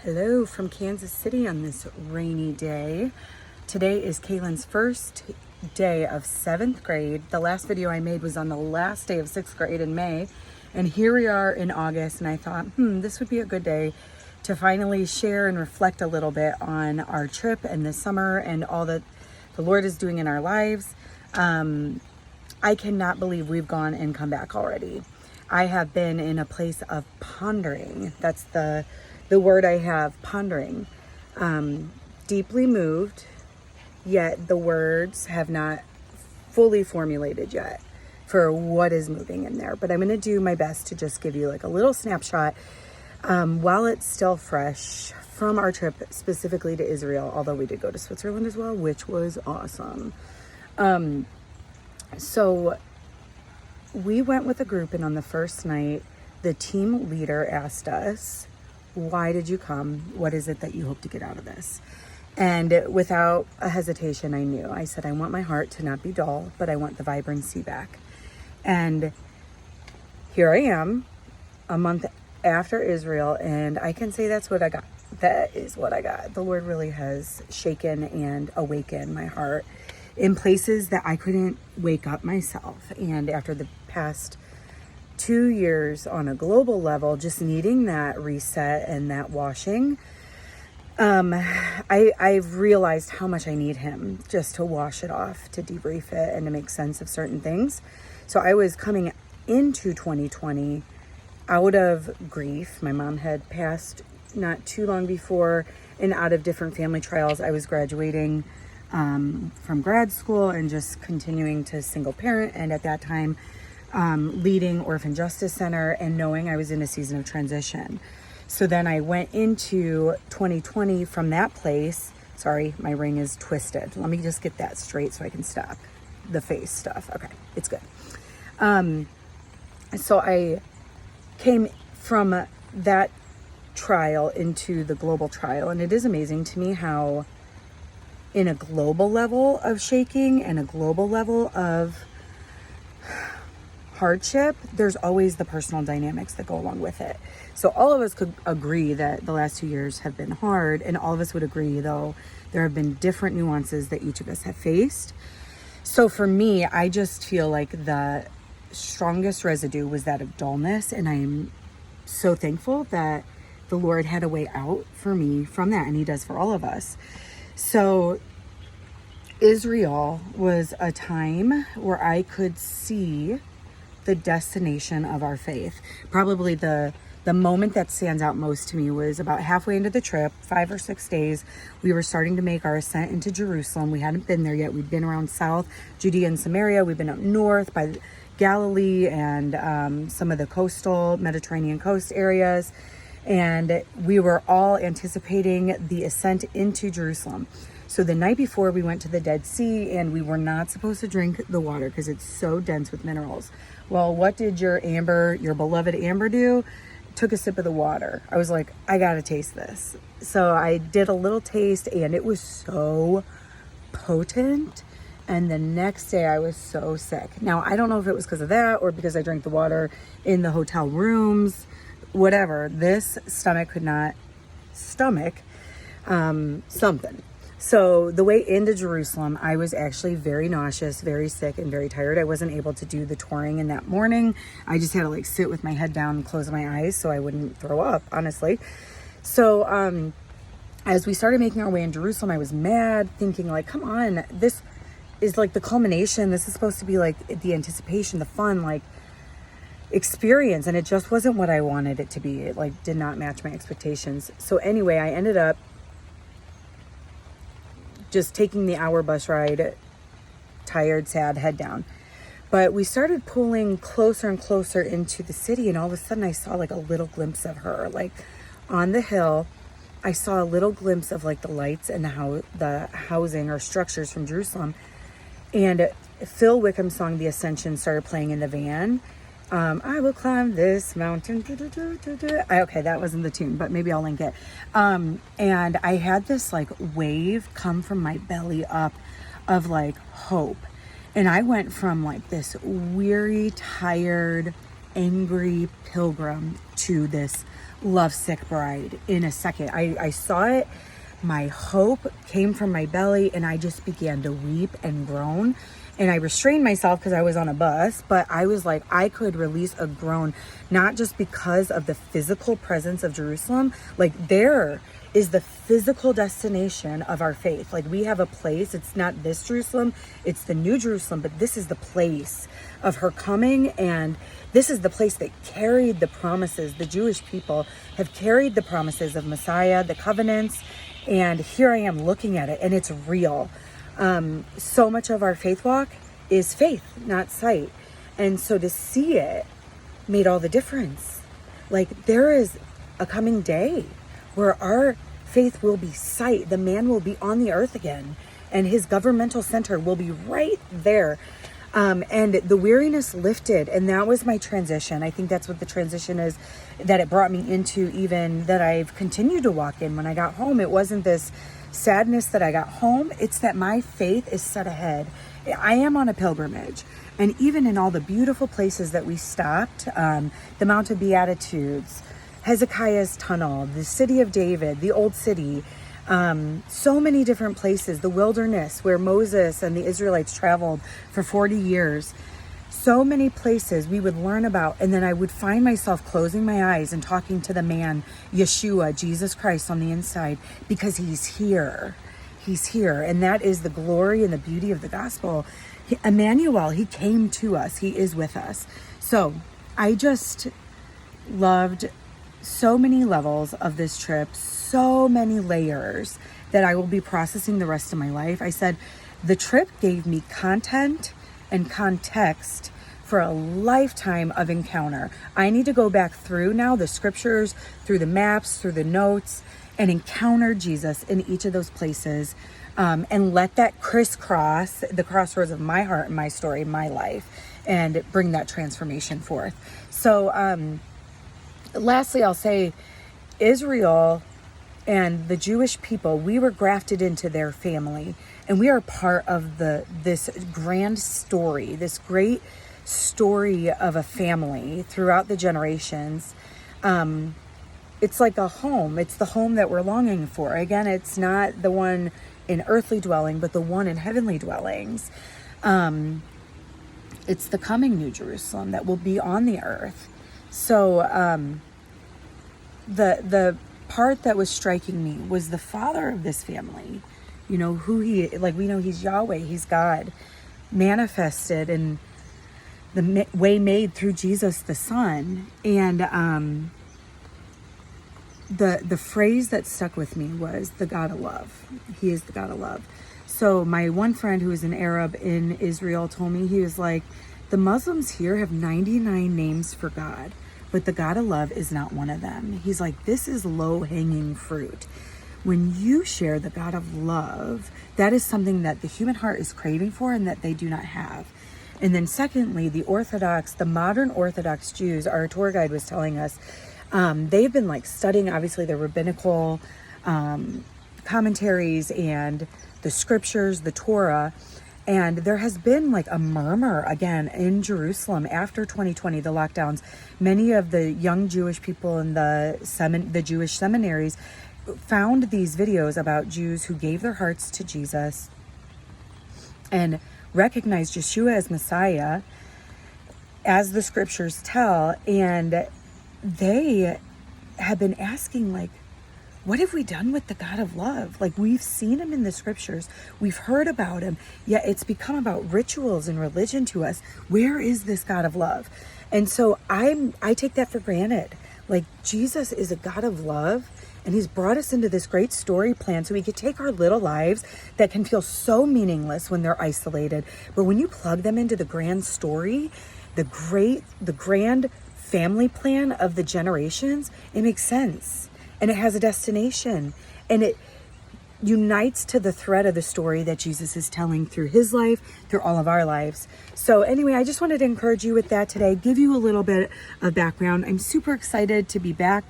Hello from Kansas City on this rainy day. Today is Kaylin's first day of 7th grade. The last video I made was on the last day of 6th grade in May. And here we are in August, and I thought, this would be a good day to finally share and reflect a little bit on our trip and this summer and all that the Lord is doing in our lives. I cannot believe we've gone and come back already. I have been in a place of pondering. That's the word I have, pondering. Deeply moved, yet the words have not fully formulated yet for what is moving in there. But I'm going to do my best to just give you like a little snapshot while it's still fresh from our trip specifically to Israel, although we did go to Switzerland as well, which was awesome. So we went with a group, and on the first night, the team leader asked us, why did you come? What is it that you hope to get out of this? And without a hesitation, I knew. I said, I want my heart to not be dull, but I want the vibrancy back. And here I am, a month after Israel, and I can say that's what I got. That is what I got. The Lord really has shaken and awakened my heart in places that I couldn't wake up myself. And after the past 2 years on a global level, just needing that reset and that washing, I've realized how much I need him just to wash it off, to debrief it, and to make sense of certain things. So I was coming into 2020 out of grief. My mom had passed not too long before, and out of different family trials. I was graduating from grad school and just continuing to single parent, and at that time leading Orphan Justice Center and knowing I was in a season of transition. So then I went into 2020 from that place. Sorry, my ring is twisted. Let me just get that straight so I can stop the face stuff. Okay, it's good. So I came from that trial into the global trial, and it is amazing to me how in a global level of shaking and a global level of hardship, there's always the personal dynamics that go along with it. So all of us could agree that the last 2 years have been hard, and all of us would agree, though, there have been different nuances that each of us have faced. So for me, I just feel like the strongest residue was that of dullness, and I'm so thankful that the Lord had a way out for me from that, and he does for all of us. So Israel was a time where I could see the destination of our faith. Probably the moment that stands out most to me was about halfway into the trip, 5 or 6 days. We were starting to make our ascent into Jerusalem. We hadn't been there yet. We'd been around south, Judea and Samaria. We'd been up north by Galilee and some of the coastal Mediterranean coast areas. And we were all anticipating the ascent into Jerusalem. So the night before, we went to the Dead Sea, and we were not supposed to drink the water because it's so dense with minerals. Well, what did your beloved Amber do? Took a sip of the water. I was like, I gotta taste this. So I did a little taste, and it was so potent. And the next day I was so sick. Now, I don't know if it was because of that or because I drank the water in the hotel rooms, whatever. This stomach could not stomach something. So the way into Jerusalem, I was actually very nauseous, very sick, and very tired. I wasn't able to do the touring in that morning. I just had to sit with my head down and close my eyes so I wouldn't throw up, honestly. So as we started making our way in Jerusalem, I was mad, thinking come on, this is the culmination. This is supposed to be the anticipation, the fun, experience. And it just wasn't what I wanted it to be. It did not match my expectations. So anyway, I ended up just taking the hour bus ride, tired, sad, head down. But we started pulling closer and closer into the city, and all of a sudden I saw a little glimpse of her. On the hill, I saw a little glimpse of the lights and the housing or structures from Jerusalem. And Phil Wickham's song, The Ascension, started playing in the van. I will climb this mountain. Okay, that wasn't the tune, but maybe I'll link it. And I had this wave come from my belly up of hope. And I went from this weary, tired, angry pilgrim to this lovesick bride in a second. I saw it. My hope came from my belly, and I just began to weep and groan. And I restrained myself because I was on a bus, but I was like, I could release a groan, not just because of the physical presence of Jerusalem. Like, there is the physical destination of our faith. Like, we have a place. It's not this Jerusalem, it's the New Jerusalem, but this is the place of her coming, and this is the place that carried the promises. The Jewish people have carried the promises of Messiah, the covenants, and here I am looking at it, and it's real. So much of our faith walk is faith, not sight. And so to see it made all the difference. Like, there is a coming day where our faith will be sight. The man will be on the earth again, and his governmental center will be right there. And the weariness lifted, and that was my transition. I think that's what the transition is that it brought me into, even that I've continued to walk in. When I got home, it wasn't this sadness that I got home. It's that my faith is set ahead. I am on a pilgrimage. And even in all the beautiful places that we stopped, the Mount of Beatitudes, Hezekiah's Tunnel, the City of David, the Old City, so many different places, the wilderness where Moses and the Israelites traveled for 40 years. So many places we would learn about, and then I would find myself closing my eyes and talking to the man, Yeshua, Jesus Christ, on the inside, because he's here. He's here. And that is the glory and the beauty of the gospel. Emmanuel, he came to us. He is with us. So I just loved so many levels of this trip, so many layers that I will be processing the rest of my life. I said the trip gave me content and context for a lifetime of encounter. I need to go back through now the scriptures, through the maps, through the notes, and encounter Jesus in each of those places, and let that crisscross the crossroads of my heart and my story, my life, and bring that transformation forth. So lastly, I'll say Israel and the Jewish people, we were grafted into their family, and we are part of this grand story, this great story of a family throughout the generations. It's like a home. It's the home that we're longing for. Again, it's not the one in earthly dwelling, but the one in heavenly dwellings. It's the coming New Jerusalem that will be on the earth. So the part that was striking me was the father of this family, you know, who he, like, we know he's Yahweh, he's God, manifested in the way made through Jesus the Son. And the phrase that stuck with me was the God of love. He is the God of love. So my one friend who is an Arab in Israel told me, he was like, the Muslims here have 99 names for God, but the God of love is not one of them. He's like, this is low-hanging fruit. When you share the God of love, that is something that the human heart is craving for and that they do not have. And then secondly, the modern Orthodox Jews, our tour guide was telling us, they've been like studying, obviously, the rabbinical commentaries and the scriptures, the Torah. And there has been like a murmur again in Jerusalem after 2020, the lockdowns. Many of the young Jewish people in the Jewish seminaries found these videos about Jews who gave their hearts to Jesus and recognized Yeshua as Messiah, as the scriptures tell. And they have been asking, like, what have we done with the God of love? Like, we've seen him in the scriptures. We've heard about him. Yet it's become about rituals and religion to us. Where is this God of love? And so I take that for granted. Like, Jesus is a God of love, and he's brought us into this great story plan so we could take our little lives that can feel so meaningless when they're isolated. But when you plug them into the grand story, the grand family plan of the generations, it makes sense. And it has a destination, and it unites to the thread of the story that Jesus is telling through his life, through all of our lives. So anyway, I just wanted to encourage you with that today, give you a little bit of background. I'm super excited to be back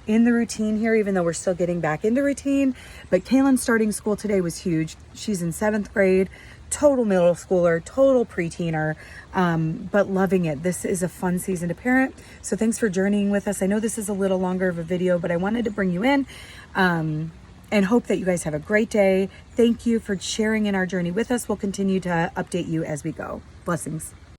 in the routine here, even though we're still getting back into routine. But Kaylin starting school today was huge. She's in 7th grade, total middle schooler, total preteener, but loving it. This is a fun season to parent. So thanks for journeying with us. I know this is a little longer of a video, but I wanted to bring you in and hope that you guys have a great day. Thank you for sharing in our journey with us. We'll continue to update you as we go. Blessings.